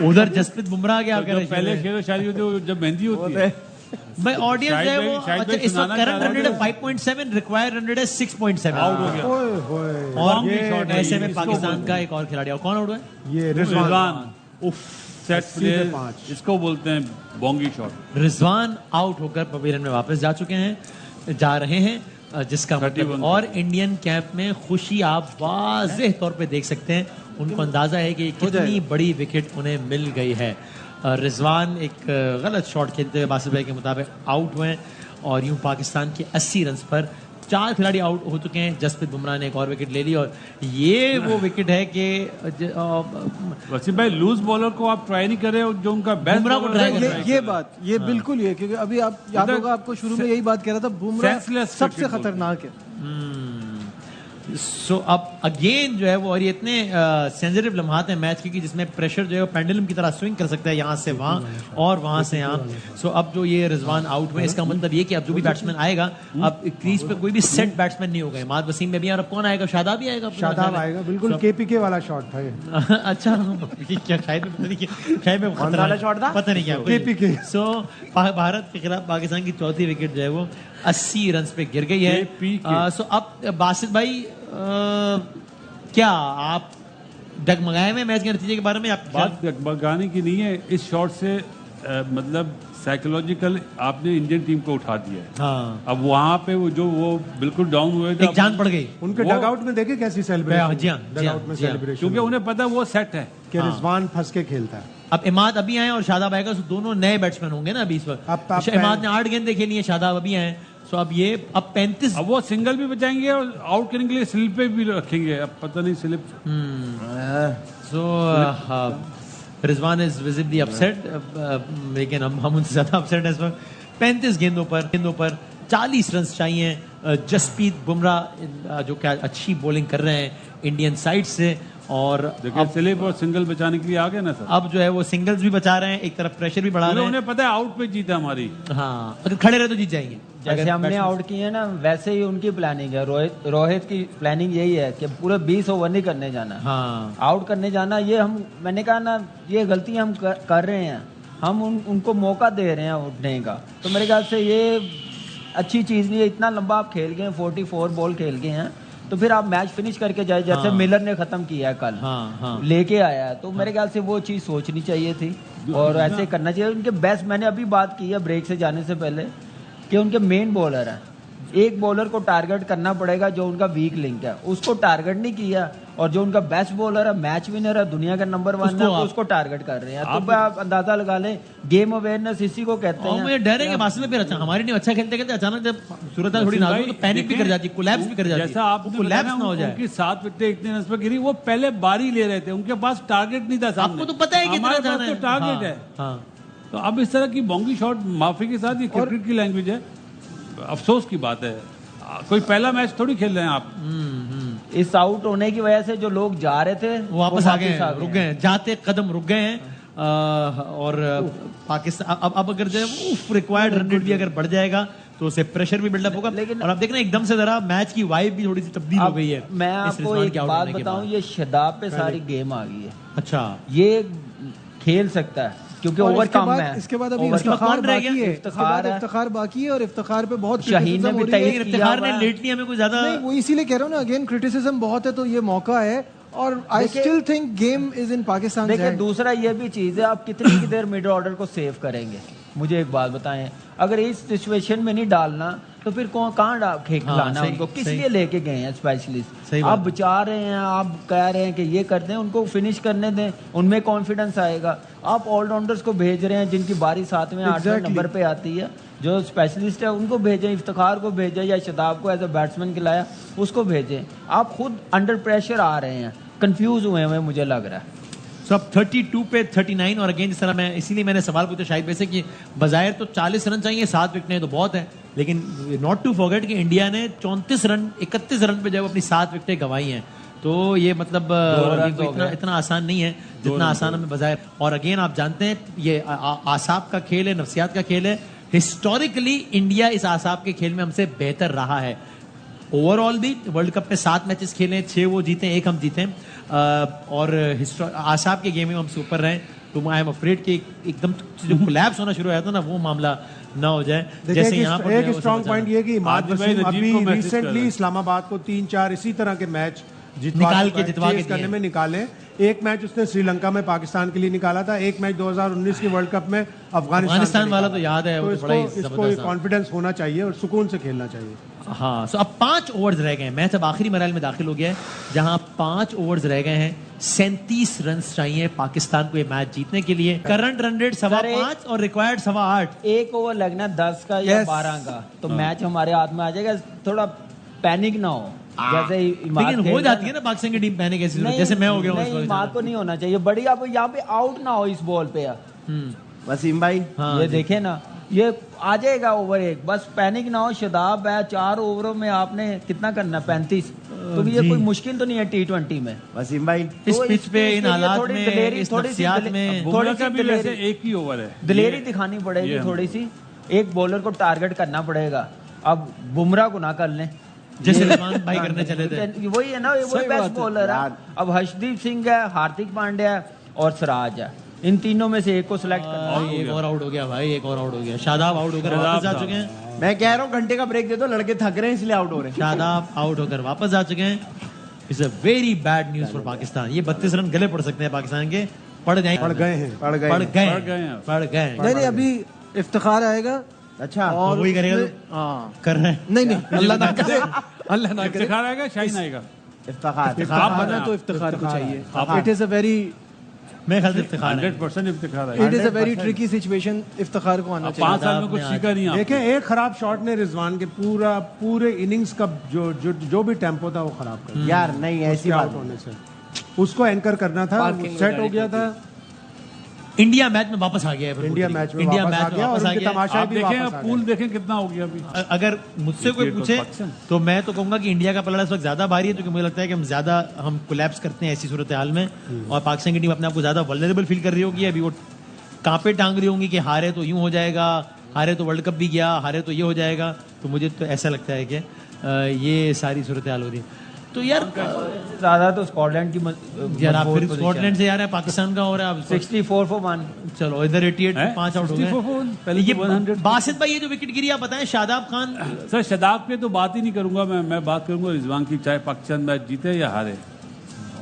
उधर जसप्रीत बुमराह क्या तो कर जो रहे पहले शेरो शायरी होती है जब मेहंदी होती है। भाई ऑडियंस शाहिद है भाई- वो। शाहिद अच्छा, भाई इस वक्त सुनाना करंट चाह रन रहे रेट थे। 5.7, रिक्वायर्ड रन रेट है 6.7। आउट हो गया। ओए होए। और ये शॉट है, ऐसे में इसको पाकिस्तान बोलते का एक और खिलाड़ी और कौन आउट हुआ है? ये रिजवान उफ, सेट 80 पे प्लेयर, 5। इसको बोलते हैं बोंगी शॉट। रिजवान आउट होकर पवेलियन में वापस जा रहे हैं, जिसका 31 मतलब और इंडियन कैंप में खुशी आप वाज़ेह तौर पे देख सकते हैं। उनको अंदाजा है कि कितनी बड़ी विकेट उन्हें मिल गई है। रिजवान एक गलत शॉट खेलते हुए बासित भाई के मुताबिक आउट हुए हैं और यूं पाकिस्तान के 80 रन पर 4 खिलाड़ी आउट हो चुके हैं। जसप्रीत बुमराह ने एक और विकेट ले ली और ये वो विकेट है कि वसीम भाई लूज बॉलर को आप ट्राई नहीं कर रहे हो, जो उनका बेस्ट बुमराह को try कर रहे हैं। ये बात ये बिल्कुल ये, क्योंकि अभी आप याद होगा आपको शुरू में यही बात कह रहा था, बुमराह Senseless सबसे cricket खतरनाक है। सो अब अगेन जो है वो, और ये इतने सेंसिटिव लम्हात हैं मैच की कि जिसमें प्रेशर जो है वो पेंडुलम की तरह स्विंग कर सकता है, यहाँ से वहाँ और वहाँ से यहाँ। सो अब जो ये रिजवान आउट हुए, इसका मतलब ये कि अब जो भी बैट्समैन आएगा, अब क्रीज पे कोई भी सेट बैट्समैन नहीं होगा। इमाद वसीम में भी, और अब कौन आएगा? शादाब भी आएगा। शादाब आएगा, बिल्कुल केपीके वाला शॉट था ये। अच्छा, क्या शायद में पता नहीं क्या, शायद में कौन सा वाला शॉट था? पता नहीं क्या KPK। सो भारत के खिलाफ पाकिस्तान की चौथी विकेट जो है वो 80 रन पे गिर गई है। KPK। सो अब बासित भाई, क्या आप डगमगाए में मैच के नतीजे के बारे में? आप बात डगमगाने की नहीं है, इस शॉट से मतलब साइकोलॉजिकल आपने इंडियन टीम को उठा दिया है। हाँ, अब वहाँ पे वो बिल्कुल डाउन हुए थे, एक जान पड़ गई उनके वो- डगआउट में देखे कैसी सेलिब्रेशन, जी हाँ, डगआउट में जी हाँ। सेलिब्रेशन, क्योंकि उन्हें पता है वो सेट है। कि रिजवान फंस के खेलता है। अब इमाद अभी आए और शादाब आएगा, तो दोनों नए बैट्समैन होंगे ना अभी इस वक्त। अब इमाद ने 8 गेंदें खेली हैं, शादाब अभी आए। सो अब ये अब 35 अब वो सिंगल भी बचाएंगे और आउट करने के लिए स्लिप पे भी रखेंगे। अब पता नहीं slip so Rizwan is visibly upset, लेकिन हम उनसे ज्यादा अपसेट है इस वक्त। 35 गेंदों पर 40 रन चाहिए। जसप्रीत बुमराह जो क्या अच्छी बॉलिंग कर रहे हैं इंडियन साइड से, और देखिए स्लिप और सिंगल बचाने के लिए आ गए ना सर। अब जो है वो सिंगल्स भी बचा रहे हैं, एक तरफ प्रेशर भी बढ़ा रहे हैं। उन्हें पता है आउट पे जीता हमारी। हाँ, अगर खड़े रहे तो जीत जाएंगे। जैसे अगर हमने batsman- आउट किए हैं ना, वैसे ही उनकी प्लानिंग है। रोहित की प्लानिंग यही है कि पूरे 20 ओवर नहीं करने जाना, हाँ, आउट करने जाना। ये मैंने कहा ना, ये गलती हम कर रहे हैं। हम उनको मौका दे रहे हैं उठने का। तो मेरे ख्याल से ये अच्छी चीज़ नहीं है। इतना लंबा आप खेल गए, 44 बॉल खेल गए हैं, तो फिर आप मैच फिनिश करके जाए, जैसे हाँ। मिलर ने खत्म किया है कल, हाँ, लेके आया है। तो मेरे ख्याल से वो चीज़ सोचनी चाहिए थी और ऐसे करना चाहिए। उनके बेस्ट, मैंने अभी बात की है ब्रेक से जाने से पहले, कि उनके मेन बॉलर हैं। एक बॉलर को टारगेट करना पड़ेगा जो उनका वीक लिंक है, उसको टारगेट नहीं किया। और जो उनका बेस्ट बॉलर है, मैच विनर है, दुनिया का नंबर 1 है, उसको टारगेट कर रहे हैं। तो आप अंदाजा लगा लें, गेम अवेयरनेस इसी को कहते हैं। मुझे डर है कि बासित में फिर अच्छा हमारी टीम अच्छा खेलते खेलते अचानक जब सूरत थोड़ी नाजुक, तो पैनिक भी कर जाती है, कोलैप्स भी कर जाती है। जैसा आप कोलैप्स ना हो जाए। उनकी 7 विकेटें इतने रन पर गिरी, वो पहले बारी ले रहे थे, उनके पास टारगेट नहीं था सामने। आपको तो पता है कि हमारे इतना पास जाना तो टारगेट है। हाँ, तो अब इस तरह की बोंगी शॉट माफी के साथ ये क्रिकेट की लैंग्वेज है, अफसोस की बात है। कोई पहला मैच थोड़ी खेल रहे हैं आप। इस आउट होने की वजह से जो लोग जा रहे थे वो वापस आ गए हैं, रुक गए हैं, जाते कदम रुक गए हैं। और पाकिस्तान अब अगर जो रिक्वायर्ड रन रेट भी अगर बढ़ जाएगा तो उसे प्रेशर भी बिल्डअप होगा। लेकिन और अब देखना एकदम से जरा मैच की वाइब भी थोड़ी सी तब्दील हो गई है। मैं इस आपको रिजवान एक के आउट बात होने के बताऊं, बाद। ये शदाब पे सारी गेम आ गई है। अच्छा, ये खेल सकता है क्योंकि और ओवर इसके कम बाद- है। इसके बाद अभी ओवर इफ्तिखार कौन रह बाकी गया? है, इसके बाद इफ्तिखार बाकी है और इफ्तिखार पे बहुत शाहीन ने criticism भी हो रही है। तय इफ्तिखार किया ने हुआ। लेट लिया, हमें कोई ज्यादा नहीं, वो इसीलिए कह रहा हूँ ना, अगेन क्रिटिसिज्म बहुत है, तो ये मौका है। और आई देखिए- still think game is in Pakistan. देखिए दूसरा ये भी चीज है, आप कितनी की देर मिड ऑर्डर को सेव करेंगे? मुझे एक बात बताएं, अगर इस सिचुएशन में नहीं डालना तो फिर कहाँ खिलाना सही, उनको? किस सही। लिए लेके गए हैं स्पेशलिस्ट? सही बात आप है। बचा रहे हैं, आप कह रहे हैं कि ये कर दें, उनको फिनिश करने दें, उनमें कॉन्फिडेंस आएगा। आप ऑलराउंडर्स को भेज रहे हैं जिनकी बारी 7वें 8वें नंबर पे आती है, जो स्पेशलिस्ट है उनको भेजें, इफ्तिखार को भेजें, या शदाब को एज ए बैट्समैन खिलाया उसको भेजें। आप खुद अंडर प्रेशर आ रहे हैं, कंफ्यूज हुए हैं, मुझे लग रहा है। सब 32 पे 39। और अगेन जिस तरह मैं इसीलिए मैंने सवाल पूछा शायद वैसे कि बजायर तो 40 रन चाहिए, 7 विकेटें तो बहुत है, लेकिन नॉट टू फॉरगेट कि इंडिया ने 34 रन 31 रन पे जब अपनी 7 विकेटें गंवाई हैं, तो ये मतलब ये कोई इतना आसान नहीं है जितना आसान हमें बजायर। और अगेन आप जानते हैं ये आसाब का खेल है, नफ्सियात का खेल है। हिस्टोरिकली इंडिया इस आसाब के खेल में हमसे बेहतर रहा है। ओवरऑल भी वर्ल्ड कप में 7 मैचेस खेले, 6 वो जीते, 1 हम जीते। और आसाब के गेम में हम सुपर रहे। तो आई एम अफ्रेड कि एकदम जो कोलैप्स होना शुरू हुआ था ना, वो मामला ना हो जाए जैसे यहाँ पर एक स्ट्रॉन्ग पॉइंट ये कि इमाद आदिल भाई वसीम नजीब अभी को मैसेज कर रिसेंटली रहे हैं। इस्लामाबाद को 3-4 इसी तरह के मैच निकाल के जितवा के चेस करने दिए। में निकाले। एक मैच उसने श्रीलंका में पाकिस्तान के लिए निकाला था, एक मैच 2019 के वर्ल्ड कप में अफगानिस्तान वाला तो याद है, वो तो इसको बड़ा ही इसको जबरदस्त था। कॉन्फिडेंस होना चाहिए और सुकून से खेलना चाहिए। हाँ, सो अब 5 ओवर्स रह गए हैं। मैच अब आखिरी मरहल में दाखिल हो गया है, जहां 5 ओवर्स रह गए हैं। 37 रन चाहिए पाकिस्तान को ये मैच जीतने के लिए। करंट रन रेट 5.25 और रिक्वायर्ड 8.25। एक ओवर लगना 10 का या 12 का, तो मैच हमारे हाथ में आ जाएगा। थोड़ा पैनिक ना हो, जैसे इमाद लेकिन हो खेल जाती रहा है ना पाकिस्तान की टीम पैनिक ऐसी नहीं, जैसे मैं हो गया हूँ इस नहीं, वक्त। इमाद को नहीं होना चाहिए। बड़ी आप यहाँ पे आउट ना हो इस बॉल पे। वसीम भाई हाँ ये जी। देखे ना, ये आ जाएगा ओवर एक, बस पैनिक ना हो। शदाब है, 4 ओवरों में आपने कितना करना, 35। तो भी ये कोई मुश्किल तो नहीं है T20 में। वसीम भाई इस तो पिच पे इन इसके लिए हालात थोड़ी में, दिलेरी- इस थोड़ी सी नफ्सियात दिले- में थोड़ी बुमराह सी का भी वैसे दिलेरी- एक ही ओवर है। दिलेरी ये- दिखानी पड़ेगी ये हम- थोड़ी सी। एक बॉलर को टारगेट करना पड़ेगा। अब बुमराह को ना कर लें जैसे रिजवान भाई करने चले थे। वही है ना, वही बेस्ट बॉलर है। अब हर्षदीप सिंह है, हार्दिक पांड्या है और सिराज है। इन तीनों में से एक को सिलेक्ट करना है। एक और आउट हो गया भाई, एक और आउट हो गया। शादाब आउट होकर वापस आ चुके हैं। मैं कह रहा हूँ घंटे का ब्रेक दे दो, लड़के थक रहे हैं इसलिए आउट हो रहे हैं। शादाब आउट होकर वापस आ चुके हैं। It's a very bad news for Pakistan. ये 32 रन गले पड़ सकते हैं पाकिस्तान के। पड़ गए पड़ गए हैं। पड़ गए पड़ गए हैं। पड़ गए। नहीं नहीं, अभी इफ्तिखार आएगा अच्छा और वही करेगा उसमें- तो? हाँ, कर रहे हैं। नहीं नहीं, अल्लाह ना करे, अल्लाह ना करे। इफ्तिखार आएगा, शाहीन आएगा। इफ्तिखार इफ्तिखार बताएं आना तो आप। इफ्तिखार को चाहिए। आप- इट इज अ वेरी मैं ख्याल से इफ्तिखार है। 100% इफ्तिखार आएगा। It is a very tricky situation. Iftikhar को आना 5 चाहिए। साल में कुछ सीखा नहीं आपने। देखें, एक खराब शॉट ने रिजवान के पूरे इनिंग्स का जो भी टेम्पो था वो खराब कर दिया। यार नहीं ऐसी उसके बात आउट होने से उसको एंकर करना था, सेट हो गया था। इंडिया मैच में वापस आ गया है। इंडिया मैच में इंडिया वापस आ मैच में गया और वापस आ उनके गया है। तमाशा आप भी देखें, वापस आ पूल गए। देखें कितना हो गया अभी। अगर मुझसे कोई क्रिकेट पूछे पाकिस्तान। तो मैं तो कहूंगा कि इंडिया का पलड़ा इस वक्त ज्यादा भारी है, क्योंकि मुझे लगता है कि हम कोलैप्स करते हैं ऐसी सूरत हाल में। और पाकिस्तान की टीम अपने आप को ज्यादा वल्नरेबल फील कर रही होगी। अभी वो कांपे टांग रही होंगी कि हारे तो यूं हो जाएगा, हारे तो वर्ल्ड कप भी गया, हारे तो ये हो जाएगा। तो मुझे तो ऐसा लगता है कि ये सारी सूरत हाल हो रही है। तो यार ज्यादा तो स्कॉटलैंड की यार आप फिर स्कॉटलैंड से यार है, पाकिस्तान का हो रहा है। 64 for 1। चलो इधर 88 हैं? 5 आउट हो 64 for one, गए। पहले ये तो 100 बासित भाई, ये जो विकेट गिरी आप बताएं, शादाब खान सर शदाब पे तो बात ही नहीं करूंगा मैं बात करूंगा रिजवान की। चाहे पाकिस्तान मैच जीते या हारे,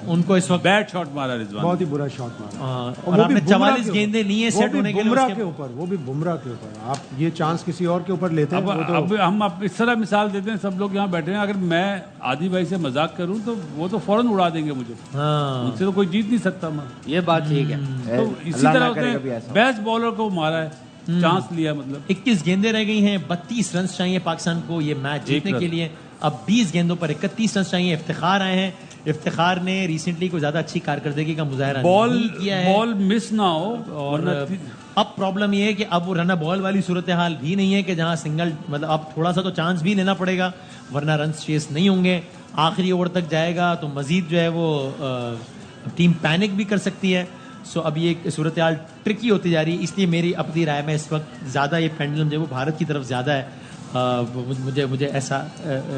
उनको इस वक्त बैड शॉट मारा रिजवान। बहुत ही बुरा शॉट मारा। और वो भी आपने बुमराह 44 के गेंदें ऊपर। लिए वो सेट भी होने के लिए बुमराह उसके- के ऊपर, वो भी बुमराह के ऊपर। आप ये चांस किसी और के ऊपर लेते हैं अब वो तो अब हम अब इस तरह मिसाल देते हैं, सब लोग यहाँ बैठे हैं। अगर मैं आदि भाई से मजाक करूं तो वो तो फौरन उड़ा देंगे मुझे। हाँ उनसे तो कोई जीत नहीं सकता मैं। ये बात ठीक है। तो इसी अल्लाह तरह ना करे कभी उसने ऐसा। बेस्ट बॉलर को मारा है, चांस लिया मतलब। 21 गेंदें रह गई हैं, 32 रन चाहिए पाकिस्तान को ये मैच जीतने रन। के लिए। अब 20 गेंदों पर 31 रन चाहिए। इफ्तिखार आए हैं। इफ्तिखार ने रिसेंटली कोई ज्यादा अच्छी कारकर्दगी का मुजाहरा बॉल नहीं किया है। बॉल मिस ना हो और वरना अब प्रॉब्लम ये है कि अब वो रन बॉल वाली सूरत हाल भी नहीं है कि जहां सिंगल, मतलब अब थोड़ा सा तो चांस भी लेना पड़ेगा, वरना रन चेस नहीं होंगे। आखिरी ओवर तक जाएगा तो मजीद जो है वो टीम पैनिक भी कर सकती है। सो अब ये सूरत हाल ट्रिकी होती जा रही है, इसलिए मेरी अपनी राय में इस वक्त ज़्यादा ये पेंडुलम जो है वो भारत की तरफ ज़्यादा है। मुझे ऐसा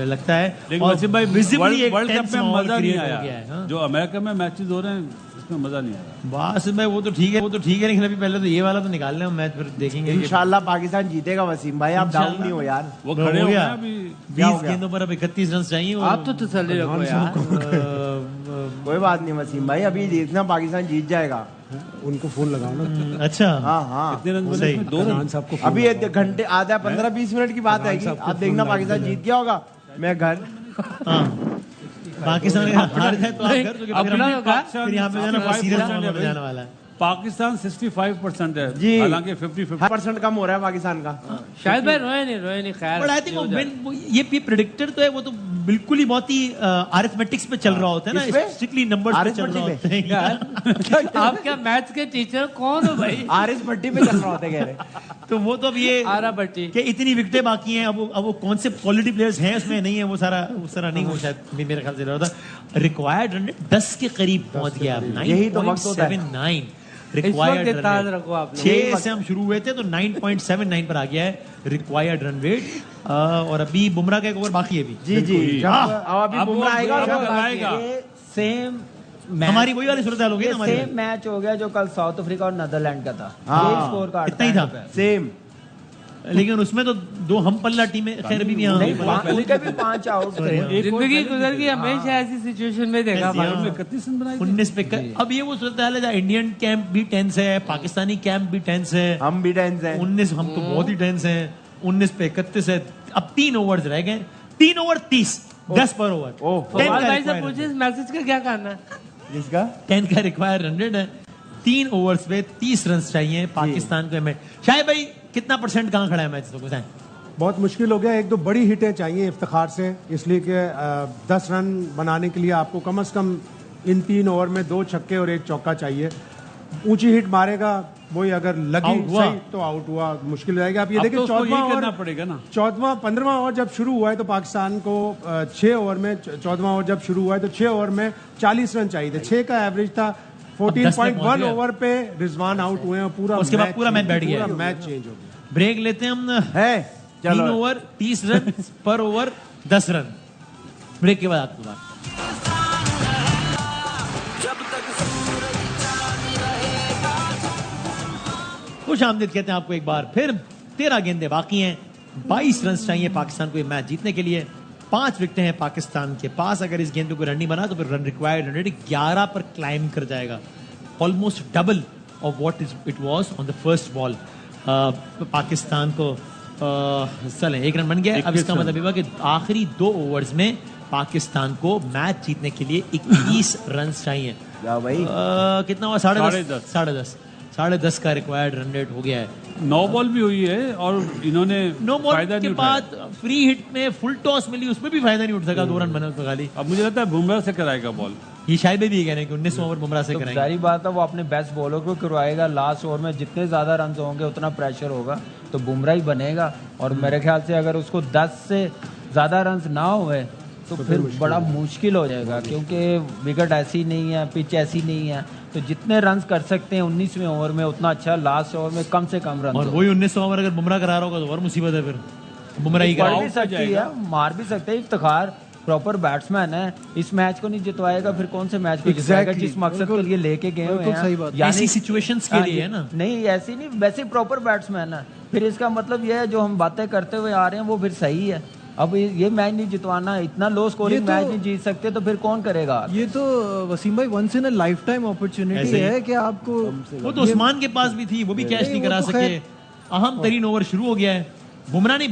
लगता है। लेकिन वसीम भाई, visibly एक वर्ल्ड कप tense में माहौल मजा नहीं create हो आया। गया है, हाँ। जो अमेरिका में मैचेस हो रहे हैं इसमें मजा नहीं आया। बस मैं वो तो ठीक है, लेकिन अभी पहले तो ये वाला तो निकाल लें मैच, फिर देखेंगे कि- इंशाल्लाह पाकिस्तान जीतेगा वसीम भाई, आप डाउन नहीं हो यार। वो हो खड़े हो गए गया। अभी। 20 गेंदों पर अब 31 रन चाहिए। आप तो तसल्ली रखो यार। कोई बात नहीं वसीम भाई, अभी देखना पाकिस्तान जीत जाएगा। उनको फोन लगाओ ना। अच्छा, हाँ हाँ, कितने रन बने सही। इसमें? 2 रन। अरहान साहब को फोन अभी एक घंटे आधा 15-20 मिनट की बात है, आप देखना पाकिस्तान जीत गया होगा। मैं घर हाँ, पाकिस्तान अगर हार जाए तो आप घर, तो अपना होगा। फिर यहाँ पे जाना सीरियस मामला हो जाने वाला है। पाकिस्तान 65% है जी। हालांकि 50-50 % कम हो रहा है पाकिस्तान का। शायद भाई रोए नहीं खैर। बट आई थिंक ये प्रेडिक्टर तो है, वो तो बिल्कुल ही बहुत ही अरिथमेटिक्स पे चल रहा होता है ना, किस पे? स्ट्रिक्टली नंबर्स पे चल रहा होता है यार आप क्या मैथ्स के टीचर कौन हो भाई? आरिस भट्टी पे चल रहा होता है कह रहे। तो वो तो अब ये आरा भट्टी। कि इतनी विकेटें बाकी हैं, अब वो कौन से क्वालिटी प्लेयर्स हैं उसमें नहीं है, वो सारा नहीं हो, शायद मेरे ख्याल से रहा था। रिक्वायर्ड रन 10 के करीब पहुंच गया, यही तो वक्त होता है। 9.79 इस वक्त रिक्वायर्ड इत्तेहाद रन रखो आप लोग। 6 से हम शुरू हुए थे तो 9.79 पर आ गया है रिक्वायर्ड रन रेट। और अभी बुमराह का एक ओवर बाकी है अभी। जी जी, अब अभी अब वो बुमराह आएगा और जब जब आएगा। ये सेम मैच, हमारी वही वाली सूरत हाल हो गई ना हमारी। सेम मैच हो गया जो कल साउथ अफ्रीका और नीदरलैंड का था। हाँ। एक स्कोर कार्ड इतना ही था। सेम। लेकिन उसमें तो 2 हम पल्ला टीमें खैर अभी भी यहाँ नहीं, उनके भी 5 आउट थे। जिंदगी गुजर गई, हमेशा ऐसी सिचुएशन में देखा ऐसी, भाई। हाँ। 31 रन बनाए थे। 19 पे अब ये वो सूरत हाल है जहाँ इंडियन कैंप भी टेंस है, पाकिस्तानी कैंप भी टेंस है। हम भी टेंस हैं। 19 हम तो बहुत ही टेंस हैं। 19 पे 31 है। अब 3 ओवर्स रह गए, 3 ओवर 30, 10 पर ओवर। ओह, 10 कमाल का भाई से required पूछे इस मैसेज का क्या करना है? जिसका 10 का रिक्वायर्ड 100 है। 3 ओवर्स पे 30 रन चाहिए पाकिस्तान को। मैच शायद भाई कितना % कहाँ खड़ा है मैच, तो बताएं। बहुत मुश्किल हो गया। 1-2 बड़ी हिटें चाहिए इफ्तिखार से, इसलिए कि 10 रन बनाने के लिए आपको कम से कम इन 3 ओवर में 2 छक्के और 1 चौका चाहिए। ऊंची हिट मारेगा, वही अगर लगी आउट हुआ सही तो आउट हुआ, मुश्किल रहेगा। आप ये अब देखिए तो उसको 14वां यही करना ओवर, पड़ेगा ना। 15वां ओवर जब शुरू हुआ है तो पाकिस्तान को 6 ओवर में, 14वां ओवर जब शुरू हुआ है तो 6 ओवर में 40 रन चाहिए थे। 6 का एवरेज था। 14.1 ओवर पे रिजवान आउट हुए हैं, पूरा उसके बाद पूरा मैच बैठ गया है। पूरा मैच चेंज हो गया। ब्रेक लेते हैं हम। है। 3 चलो ओवर 30 रन पर ओवर 10 रन। ब्रेक के बाद आपको बात। खुश आमदीद कहते हैं आपको एक बार फिर। 13 गेंदें बाकी हैं, 22 रन चाहिए पाकिस्तान को ये मैच जीतने के लिए। 5 विकेटें हैं पाकिस्तान के पास। अगर इस गेंद पे कोई रन नहीं बना तो फिर रन रिक्वायर्ड 11 पर क्लाइम कर जाएगा, almost double of what it was on the first ball. Pakistan को चलें 1 रन बन गया। अब इसका मतलब ये हुआ कि आखिरी 2 ओवर्स में पाकिस्तान को मैच जीतने के लिए 21 रन चाहिए। क्या भाई, कितना हुआ? 10.5 10.5 का रिक्वायर्ड रन रेट हो गया है। 9 बॉल भी हुई है और इन्होंने नो बॉल फायदा के नहीं बाद उठाया। फ्री हिट में फुल टॉस मिली, उसमें भी फायदा नहीं उठ सका। 2 रन बने उसमें खाली। अब मुझे लगता है बुमराह से कराएगा बॉल। ये शायद भी कह रहे हैं कि 19 ओवर बुमराह से तो कराएंगे। जारी बात है वो अपने बेस्ट बॉलर को करवाएगा। लास्ट ओवर में जितने ज्यादा रन होंगे उतना प्रेशर होगा, तो बुमराह ही बनेगा। और मेरे ख्याल से अगर उसको 10 से ज्यादा रन ना हुए तो फिर बड़ा मुश्किल हो जाएगा, क्योंकि विकेट ऐसी नहीं है, पिच ऐसी नहीं है। तो जितने रन कर सकते हैं 19वें ओवर में उतना अच्छा। लास्ट ओवर में कम से कम रन और वही 19 ओवर अगर बुमराह करा रहा होगा तो और मुसीबत है। फिर बुमराह ही पड़ करा। भी सकती है, मार भी सकते हैं। इफ्तिखार प्रॉपर बैट्समैन है, इस मैच को नहीं जितवाएगा फिर कौन से मैच को जितवाएगा जिस मकसद के लिए लेके गए हुए हैं। सही बात। ऐसी सिचुएशंस के लिए है ना। नहीं ऐसी नहीं, वैसे प्रॉपर बैट्समैन है। फिर इसका मतलब ये है जो हम बातें करते हुए आ रहे हैं वो फिर सही है। अब ये मैच नहीं जितवाना, इतना लो स्कोरिंग मैच नहीं जीत सकते तो फिर कौन करेगा? ये तो वसीम भाई once in a lifetime opportunity ऐसे ही। है कि आपको वो तो उस्मान के पास भी थी, वो भी कैच नहीं वो करा तो सके। खैर- अहम तरीन ओवर शुरू हो गया है। बुमराह ही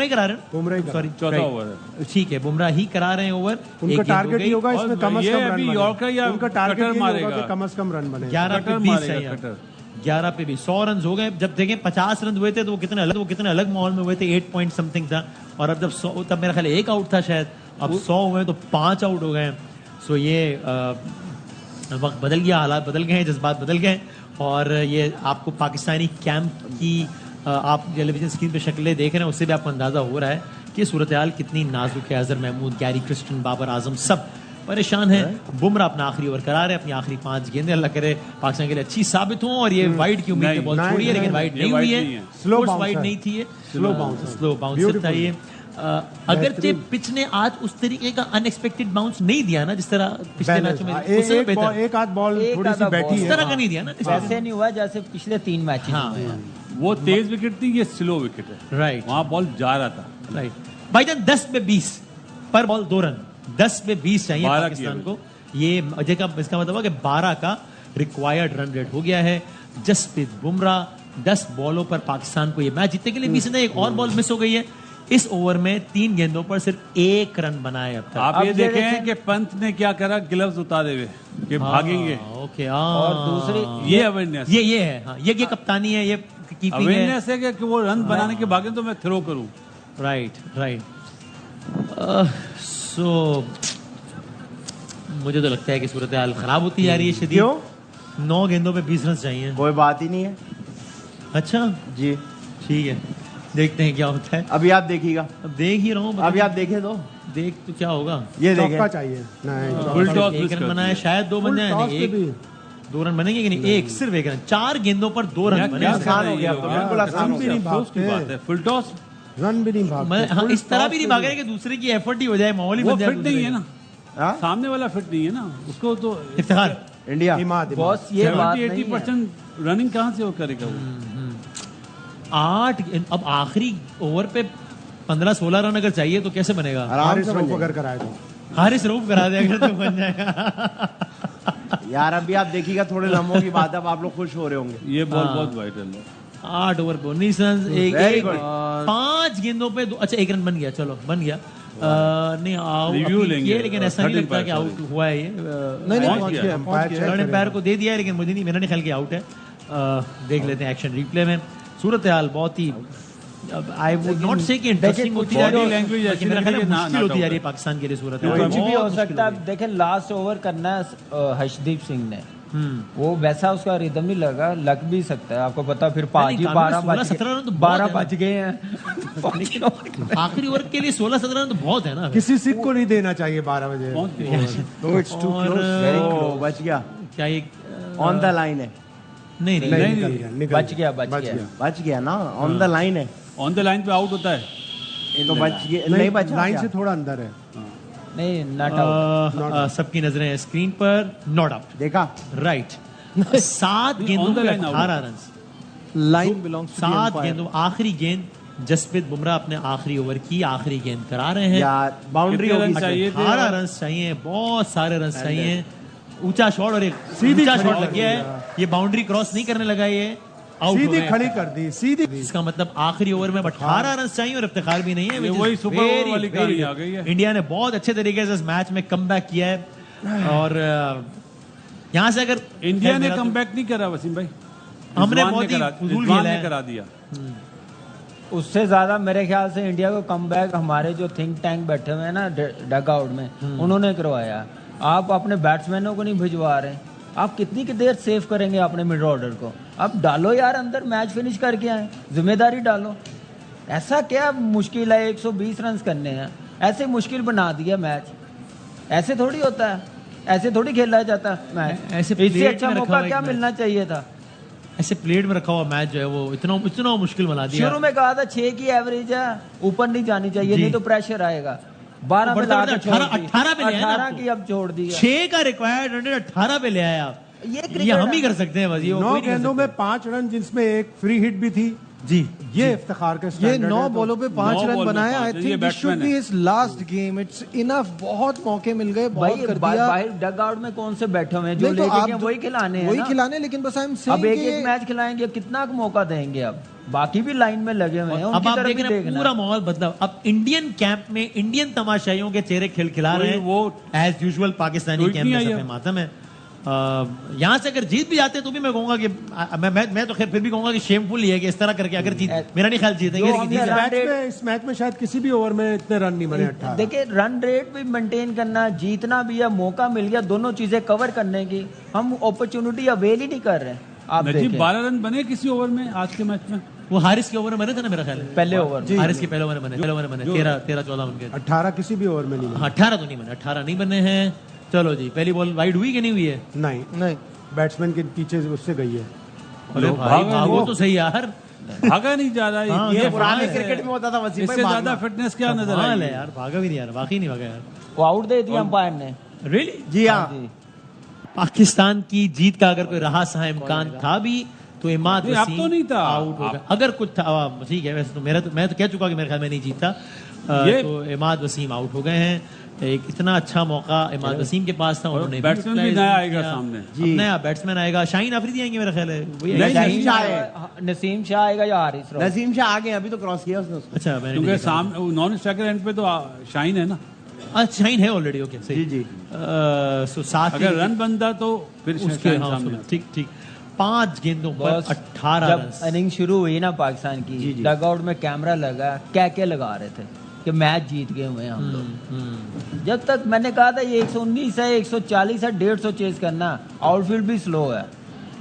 करा रहे हैं। बुमराह ही करा सॉरी, चौथा ओवर है। ठीक है, बुमराह ही करा रहे हैं ओवर। उनका टारगेट ही होगा इसमें और कम से ये कम अभी रन यॉर्कर या बने। उनका टारगेट कटर यही होगा मारेगा। कि कम से कम रन बने। 11 पे कटर 20 मारेगा, है यार। कटर। 11 पे भी 100 रन हो गए। जब देखें 50 रन हुए थे तो वो कितने अलग माहौल में हुए थे। 8 पॉइंट समथिंग था। और अब जब 100, तब मेरा ख्याल 1 आउट था शायद। अब 100 हुए तो 5 आउट हो गए। सो ये वक्त बदल गया, हालात बदल गए हैं, जज्बात बदल गए और ये आपको पाकिस्तानी कैंप की आप टेलीविजन स्क्रीन पे शक्लें देख रहे हैं, उससे भी आपको अंदाज़ा हो रहा है कि सूरत हाल कितनी नाजुक है। अजहर महमूद, गैरी क्रिस्टन, बाबर आजम सब परेशान है। बुमराह अपना आखिरी ओवर करा रहे हैं, अपनी आखिरी 5 गेंदें, अल्लाह करे पाकिस्तान के लिए अच्छी साबित हों और ये वाइड की उम्मीद बॉल छोड़ी है, लेकिन वाइड नहीं हुई है, स्लो वाइड नहीं थी, ये स्लो बाउंस था ये। अगरचे पिच ने आज उस तरीके का अनएक्सपेक्टेड बाउंस नहीं दिया ना, जिस तरह पिछले मैचों में उससे बेहतर एक आध बॉल थोड़ी सी बैठी इस है, तरह का नहीं दिया ना, वैसे नहीं हुआ जैसे पिछले 3 मैच में। वो तेज विकेट थी, ये स्लो विकेट है। राइट, वहां बॉल जा रहा था। राइट भाईजान, 10 पे 20 पर बॉल 2 रन, 10 पे 20 चाहिए 12 पाकिस्तान को। ये इसका मतलब है कि 12 का रिक्वायर्ड रन रेट हो गया है। जसप्रीत बुमराह 10 बॉलों पर पाकिस्तान को ये मैच जीतने के लिए 20 रन, एक और बॉल मिस हो गई है। इस ओवर में 3 गेंदों पर सिर्फ 1 रन बनाए अब तक। आप ये देखें कि पंत ने क्या करा, ग्लव्स उतारे हुए कि भागेंगे। ओके, और दूसरी ये अवेयरनेस, ये है, हाँ, ये कप्तानी है, ये कीपिंग है। अवेयरनेस है कि वो रन बनाने के भागे तो मैं थ्रो करूं। राइट। सो मुझे तो लगता है कि सूरत हाल खराब होती जा रही है शदीद। क्यों? 9 गेंदों पे 20 रन चाहिए। कोई बात ही नहीं है। अच्छा जी, ठीक है, देखते हैं क्या होता है। अभी आप देखिएगा, अब देख ही रहा हूँ, अभी आप देखे तो देख तो क्या होगा। ये चौका देखें, चाहिए नहीं, फुल टॉस 1 रन बनाए, शायद 2 बन जाए, नहीं 2 रन बनेंगे कि नहीं, एक सिर्फ 1 रन, 4 गेंदों पर 2 रन बने। आसान हो गया, बिल्कुल आसान हो गया। अफसोस की बात है। फुल टॉस रन भी नहीं भागते। हाँ, इस तरह भी नहीं भाग रहे कि दूसरे की एफर्ट ही हो जाए, माहौल ही वो बन जाए। फिट नहीं है ना, हाँ? सामने वाला फिट नहीं है ना, उसको तो इफ्तिखार, इंडिया बॉस ये बात नहीं है। 70-80% रनिंग कहाँ से वो करेगा वो? 8 अब आखिरी ओवर पे 15-16 रन अगर चाहिए तो कैसे बनेगा? आराम से बन अगर जाएगा। कराए तो हारिस रऊफ करा दे अगर तो बन जाएगा। यार अभी आप देखिएगा, थोड़े लम्हों की बात है, अब आप लोग खुश हो रहे होंगे। ये बॉल बहुत वाइटल है। 8 ओवर पे 19 रन, Very good. 5 गेंदों पे अच्छा 1 रन बन गया, चलो बन गया। नहीं आउट Review लेंगे, ये, लेकिन ऐसा नहीं 13 लगता कि आउट हुआ है ये। नहीं पहुंच पहुंच गया, गया, पहुंच गया। थर्ड एम्पायर को दे दिया है, लेकिन मुझे नहीं, मेरा नहीं ख्याल कि आउट है। देख लेते हैं एक्शन रिप्ले में। सूरत हाल बहुत ही, आई वुड नॉट से कि इंटरेस्टिंग होती जा रही है, लैंग्वेज लेकिन मेरा ख्याल है ना- मुश्किल होती जा ना- रही है पाकिस्तान के लिए सूरत कुछ भी हो सकता है। हाल। अब देखें लास्ट ओवर करना है हर्षदीप सिंह ने, वो वैसा उसका रिदम नहीं लगा, लग भी सकता है, आपको पता। फिर पाजी 16-17 रन तो बहुत 12 है। बज गए हैं। आखिरी ओवर के लिए 16-17 रन तो बहुत है ना। किसी सिख को नहीं देना चाहिए 12 बजे। तो इट्स टू और, क्लोज, बच गया, क्या ये ऑन द लाइन है, नहीं नहीं, नहीं, निकल गया, निकल बच गया बच गया ना, ऑन द लाइन है ऑन द लाइन पे आउट होता है। तो बच गया, नहीं बचा लाइन क्या? से थोड़ा अंदर है। नहीं, नॉट आउट। सबकी नजरें हैं स्क्रीन पर, नॉट आउट, देखा, राइट। 7 गेंदों on the पे line out. 18 run, line belongs 7 गेंदों, आखिरी गेंद जसप्रीत बुमराह अपने आखिरी ओवर की आखिरी गेंद करा रहे हैं। यार बाउंड्री कितने होगी, रन चाहिए थे? 18 रन चाहिए, बहुत सारे रन चाहिए। ऊंचा शॉट और एक ऊंचा शॉट लग गया है, ये बाउंड्री क्रॉस नहीं करने लगा, ये आउट हो सीधी गए। खड़ी कर दी, सीधी। इसका मतलब आखिरी ओवर में 18 रन चाहिए और इफ्तिखार भी नहीं है। ये which is वही सुपर ओवर very, वाली very कहानी good. आ गई है। इंडिया ने बहुत अच्छे तरीके से इस मैच में कमबैक किया है और यहाँ से अगर इंडिया ने मेरा तो- कमबैक नहीं करा वसीम भाई, हमने रिजवान बहुत ही करा- फजूल रिजवान खेला ने है। करा दिया। उससे ज्यादा मेरे ख्याल से इंडिया को कमबैक हमारे जो थिंक टैंक बैठे हुए हैं ना डग आउट में, उन्होंने करवाया। आप अपने बैट्समैनों को नहीं भिजवा रहे, आप कितनी की देर सेव करेंगे अपने मिड ऑर्डर को? अब डालो यार अंदर, मैच फिनिश करके आए, जिम्मेदारी डालो। ऐसा क्या मुश्किल है 120 रन करने हैं? ऐसे मुश्किल बना दिया मैच, ऐसे थोड़ी होता है, ऐसे थोड़ी खेला जाता मैच। ऐसे इससे प्लेट अच्छा में रखा मौका हुआ क्या एक मिलना चाहिए था? ऐसे प्लेट में रखा हुआ मैच जो है वो इतना मुश्किल बना दिया। शुरू में कहा था 6 की एवरेज है, ऊपर नहीं जानी चाहिए, जी। नहीं तो प्रेशर आएगा। 12 में बढ़ता लाकर बढ़ता छोड़ दी। 18 पे ले आए ना 18 आपको। की अब छोड़ दी है। 6 का रिक्वायर्ड रन 18 पे ले आए आप। ये ये क्रिकेट हम ही है। कर सकते हैं बस, ये 9 कोई नहीं कर गेंदों में सकता। 5 रन, जिसमें एक फ्री हिट भी थी। जी, ये इफ्तिखार का ये स्टैंडर्ड 9 है तो- बॉलों पे 5 9 रन बॉल में बनाए। 5 आई रन, ये think this should batsman be है। His last game. It's enough, बहुत मौके मिल गए, बहुत भाई कर दिया। बाहर डग आउट में कौन से बैठे हुए हैं? जो नहीं तो लेके आप गए वही खिलाने हैं वही ना। खिलाने, लेकिन बस आई एम अब सेइंग एक मैच खिलाएंगे, कितना मौका देंगे? अब बाकी भी लाइन में लगे हुए हैं, अब उनकी आप तरफ देख भी रहे हैं देखना। पूरा माहौल बदला। अब इंडियन कैंप में इंडियन तमाशाइयों के चेहरे खिलखिला रहे हैं, वो as usual Pakistani tweet camp नहीं में आई सफे है। मातम है। यहाँ से अगर जीत भी जाते तो भी मैं कहूंगा कि मैं तो खैर फिर भी कहूंगा कि शेमफुल ही है कि इस तरह करके अगर जीत, मेरा नहीं ख्याल जीतेंगे जो लेकिन जीत हमने जाए। इस मैच में शायद किसी भी ओवर में इतने रन नहीं बने 18। देखिए रन रेट भी मेंटेन करना, जीतना भी है, मौका मिल गया दोनों चीजें कवर करने की, हम अपॉर्चुनिटी अवेल ही नहीं कर रहे हैं। आप नजीब देखें 12 रन बने किसी ओवर में आज के मैच में? वो हारिस के ओवर में बने थे ना मेरा ख्याल है, पहले ओवर हारिस के पहले ओवर में बने 13-14 उनके। 18 किसी भी ओवर में नहीं बने। 18 तो नहीं बने, 18 नहीं बने हैं। चलो जी, पहली बॉल वाइड हुई कि नहीं हुई है? नहीं, बैट्समैन के पीछे उससे गई है। अरे भाई भागो तो सही यार, भागा नहीं जा रहा हाँ, है। ये पुराने फ्रांस है। क्रिकेट में होता था वसीम इससे भाई ज्यादा भागना। फिटनेस क्या नजर कमाल आई है यार, भागा भी नहीं यार, वाकई नहीं भागा यार। वो आउट दे दिया अंपायर ने। रियली? जी हाँ, जी। पाकिस्तान की जीत का अगर कोई रहा सहा इम्कान था भी तो इमाद नहीं, अब वसीम तो नहीं था। आउट हो गया। अगर कुछ था, ठीक है, वैसे तो मैं तो कह चुका कि मेरे ख्याल में नहीं जीता। ये- तो इमाद वसीम आउट हो गए हैं। एक इतना अच्छा मौका इमाद वसीम के पास था, उन्होंने बैट्समैन भी utilize नया नहीं आएगा किया। सामने। अब नया बैट्समैन आएगा, शाहीन आफरीदी आएंगे मेरा ख्याल है, वही नहीं, आएगा। नसीम शाह है। नसीम शाह आएगा या हारिस राव? नसीम शाह आगे अभी तो क्रॉस किया उसने उसको। अच्छा मैंने नहीं क्योंकि देखा। सामने नॉन स्ट्राइकर एंड पे तो शाइन है ना। अच्छा शाहीन है ऑलरेडी, ओके सही। जी। सो साथ अगर रन बनता तो फिर उसके शाइन हाँ, सामने उसको- ठीक ठीक 5 गेंदों पर बस 18 जब रन। इनिंग शुरू हुई ना पाकिस्तान की, डगआउट में कैमरा लगा, क्या लगा रहे थे कि मैच जीत गए हुए हैं हम लोग। जब तक मैंने कहा था ये 119 है, 140 है, 150 चेज करना, आउटफील्ड भी स्लो है,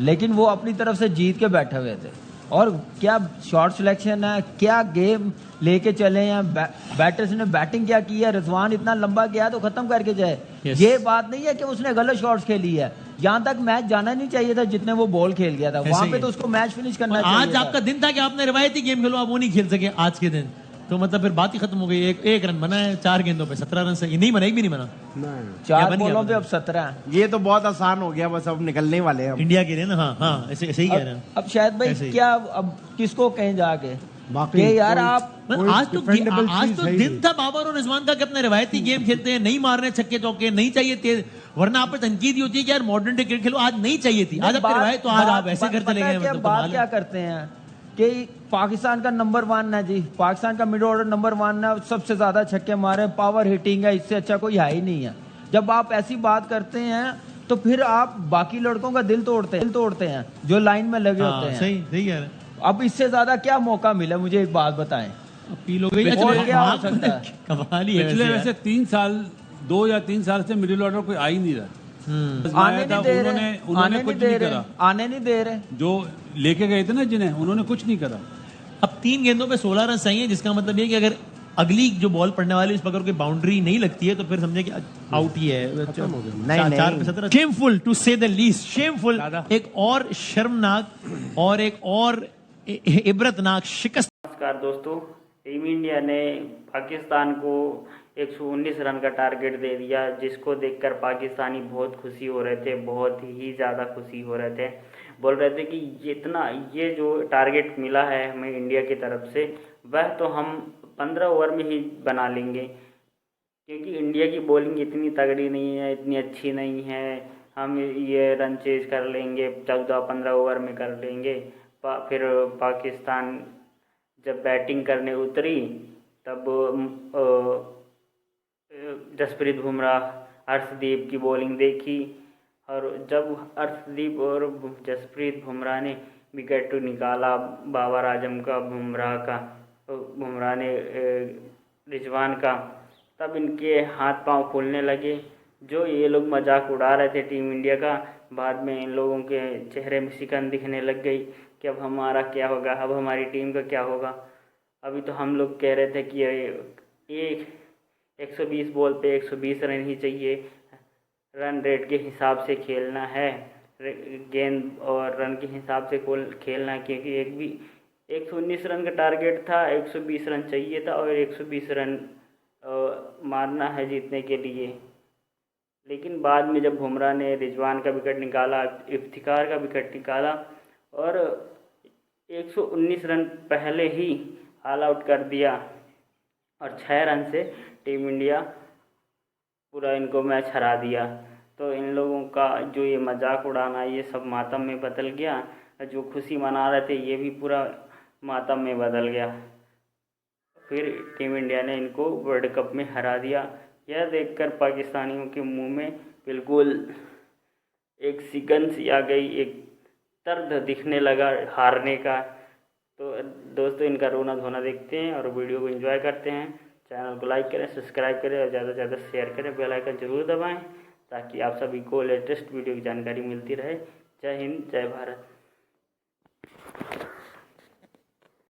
लेकिन वो अपनी तरफ से जीत के बैठे हुए थे। और क्या शॉट सिलेक्शन है, क्या गेम लेके चले हैं, बैटर्स ने बैटिंग क्या की है, रिजवान इतना लंबा गया तो खत्म करके जाए। Yes. ये बात नहीं है कि उसने गलत शॉट्स खेली है, यहाँ तक मैच जाना नहीं चाहिए था जितने वो बॉल खेल गया था, वहां ही पे है। तो उसको मैच फिनिश करना और चाहिए आज था। आपका दिन था कि आपने रिवायती गेम खेलो, आप वो नहीं खेल सके आज के दिन, तो मतलब फिर बात ही खत्म हो गई। एक रन बना है 4 गेंदों पे, 17 रन से ये नहीं बना, एक भी नहीं बना। या 4 बन गया बॉलों पे बना। अब 17। ये तो बहुत आसान हो गया, बस अब निकलने वाले हैं हम। इंडिया के लिए ना, हाँ हाँ ऐसे ऐसे ही कह रहे हैं। अब शायद भाई ऐसे ही। क्या अब किसको कहें जाके बाकी कि यार कोई- आप कोई आज तो defendable आज चीज तो है ही दिन नहीं। था बाबर और रिजवान का कि अपने रिवायती गेम खेलते हैं, नहीं मारने छक्के चौके, नहीं चाहिए तेज, वरना आप पे तनकीद होती है कि यार मॉडर्न डे क्रिकेट खेलो, आज नहीं चाहिए थी। आज आपकी रिवायत, तो आज आप ऐसे घर चले गए, मतलब बात कमाल क्या है। करते हैं कि पाकिस्तान का नंबर 1 है जी, पाकिस्तान का मिड ऑर्डर नंबर 1 है, सबसे ज्यादा छक्के मारे, पावर हिटिंग है, इससे अच्छा कोई है ही नहीं है। जब आप ऐसी बात करते हैं तो फिर आप बाकी लड़कों का दिल तोड़ते हैं जो लाइन में लगे हाँ, होते हैं। सही सही कह रहे हैं। अब इससे ज्यादा क्या मौका मिला, मुझे एक बात बताएं। अपील हो गई। और अच्छा, क्या हो हाँ, सकता है? कमाल ही है पिछले वैसे वैसे यार। 3 साल 2 या 3 साल से मिडिल ऑर्डर कोई आ ही नहीं रहा। आने आया था, नहीं दे रहे, उन्होंने आने कुछ नहीं दे नहीं रहे, करा। आने नहीं दे रहे। जो लेके गए थे ना जिन्हें, उन्होंने कुछ नहीं करा। अब 3 गेंदों पे 16 रन चाहिए, जिसका मतलब ये कि अगर अगली जो बॉल पड़ने वाली है उस पर अगर कोई बाउंड्री नहीं लगती है तो फिर समझे कि आउट ही है। नहीं। 4 पे 17। शेमफुल टू से द लीस्ट, शेमफुल। एक और शर्मनाक और एक और इबरतनाक शिकस्त। नमस्कार दोस्तों, टीम इंडिया ने पाकिस्तान को 119 रन का टारगेट दे दिया, जिसको देखकर पाकिस्तानी बहुत खुशी हो रहे थे, बहुत ही ज़्यादा खुशी हो रहे थे। बोल रहे थे कि ये जो टारगेट मिला है हमें इंडिया की तरफ से, वह तो हम 15 ओवर में ही बना लेंगे, क्योंकि इंडिया की बॉलिंग इतनी तगड़ी नहीं है, इतनी अच्छी नहीं है। हम ये रन चेज कर लेंगे, 14-15 ओवर में कर लेंगे। फिर पाकिस्तान जब बैटिंग करने उतरी तब जसप्रीत बुमराह, अर्शदीप की बॉलिंग देखी, और जब अर्शदीप और जसप्रीत बुमराह ने विकेट निकाला, बाबर आजम का, बुमराह ने रिजवान का, तब इनके हाथ पांव फूलने लगे। जो ये लोग मजाक उड़ा रहे थे टीम इंडिया का, बाद में इन लोगों के चेहरे में शिकन दिखने लग गई कि अब हमारा क्या होगा, अब हमारी टीम का क्या होगा। अभी तो हम लोग कह रहे थे कि ये 120 बॉल पे 120 रन ही चाहिए, रन रेट के हिसाब से खेलना है, गेंद और रन के हिसाब से खेलना है, क्योंकि 119 रन का टारगेट था, 120 रन चाहिए था और 120 रन मारना है जीतने के लिए। लेकिन बाद में जब बुमराह ने रिजवान का विकेट निकाला, इफ्तिकार का विकेट निकाला और 119 रन पहले ही ऑल आउट कर दिया, और 6 रन से टीम इंडिया पूरा इनको मैच हरा दिया। तो इन लोगों का जो ये मजाक उड़ाना, ये सब मातम में बदल गया। जो खुशी मना रहे थे ये भी पूरा मातम में बदल गया। फिर टीम इंडिया ने इनको वर्ल्ड कप में हरा दिया। यह देखकर पाकिस्तानियों के मुंह में बिल्कुल एक सिकन सी आ गई, एक दर्द दिखने लगा हारने का। तो दोस्तों इनका रोना धोना देखते हैं और वीडियो को एंजॉय करते हैं। चैनल को लाइक करें, सब्सक्राइब करें और ज़्यादा से ज़्यादा शेयर करें, बेल आइकन जरूर दबाएं ताकि आप सभी को लेटेस्ट वीडियो की जानकारी मिलती रहे। जय हिंद, जय भारत।